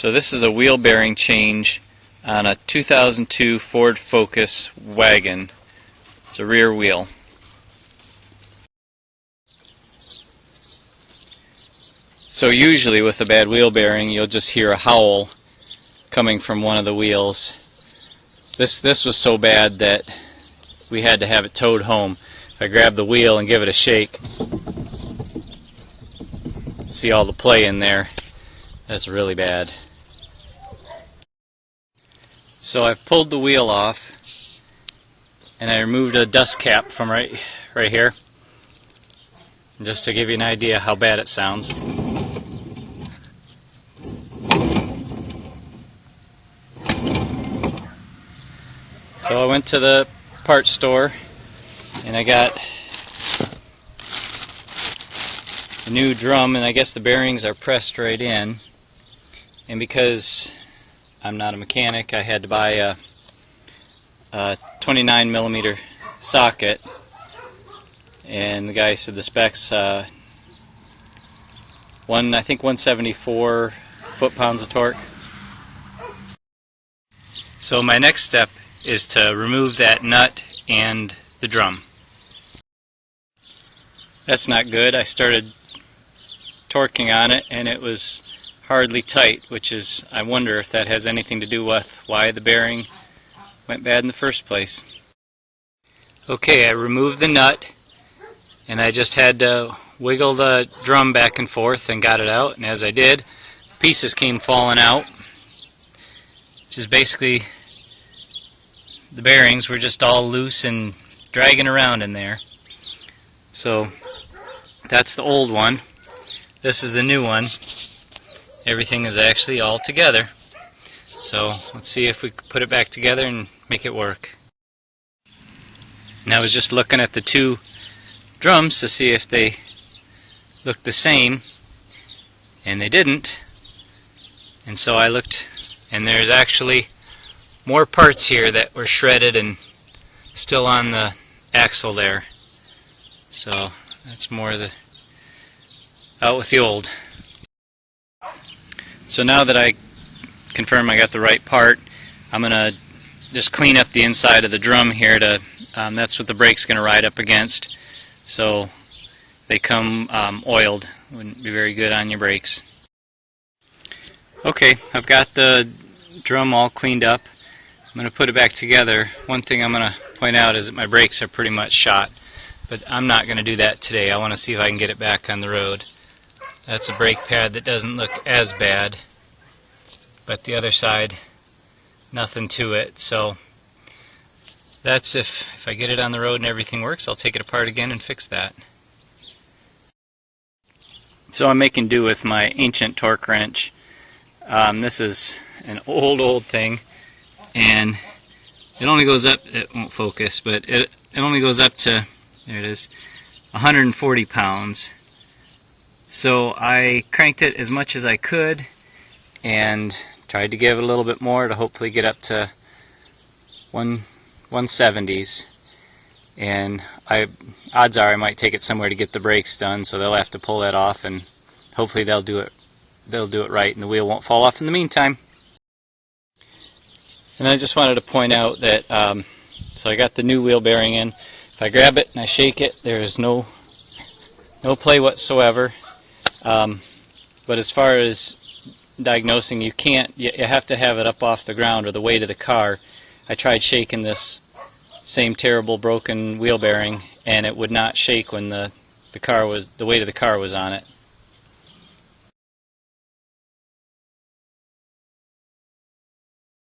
So this is a wheel bearing change on a 2002 Ford Focus wagon. It's a rear wheel. So usually with a bad wheel bearing you'll just hear a howl coming from one of the wheels. This was so bad that we had to have it towed home. If I grab the wheel and give it a shake, see all the play in there. That's really bad. So I've pulled the wheel off and I removed a dust cap from right here, just to give you an idea how bad it sounds. So I went to the parts store and I got a new drum, and I guess the bearings are pressed right in, and because I'm not a mechanic I had to buy a 29mm socket, and the guy said the specs I think 174 foot-pounds of torque. So my next step is to remove that nut and the drum. That's not good. I started torquing on it and it was hardly tight, which is, I wonder if that has anything to do with why the bearing went bad in the first place. Okay, I removed the nut and I just had to wiggle the drum back and forth and got it out, and as I did, pieces came falling out, which is basically the bearings were just all loose and dragging around in there. So that's the old one. This is the new one. Everything is actually all together. So let's see if we can put it back together and make it work. And I was just looking at the two drums to see if they looked the same, and they didn't. And so I looked, and there's actually more parts here that were shredded and still on the axle there. So that's more the out with the old. So now that I confirm I got the right part, I'm gonna just clean up the inside of the drum here to that's what the brake's gonna ride up against. So they come oiled. Wouldn't be very good on your brakes. Okay, I've got the drum all cleaned up. I'm going to put it back together. One thing I'm going to point out is that my brakes are pretty much shot, but I'm not going to do that today. I want to see if I can get it back on the road. That's a brake pad that doesn't look as bad, but the other side, nothing to it. So that's if I get it on the road and everything works, I'll take it apart again and fix that. So I'm making do with my ancient torque wrench. This is an old thing, and it only goes up, it won't focus, but it only goes up to, there it is, 140 pounds. So I cranked it as much as I could and tried to give it a little bit more to hopefully get up to 170s. And odds are I might take it somewhere to get the brakes done, so they'll have to pull that off, and hopefully they'll do it right and the wheel won't fall off in the meantime. And I just wanted to point out that so I got the new wheel bearing in. If I grab it and I shake it, there is no play whatsoever. But as far as diagnosing, you have to have it up off the ground or the weight of the car. I tried shaking this same terrible broken wheel bearing and it would not shake when the weight of the car was on it.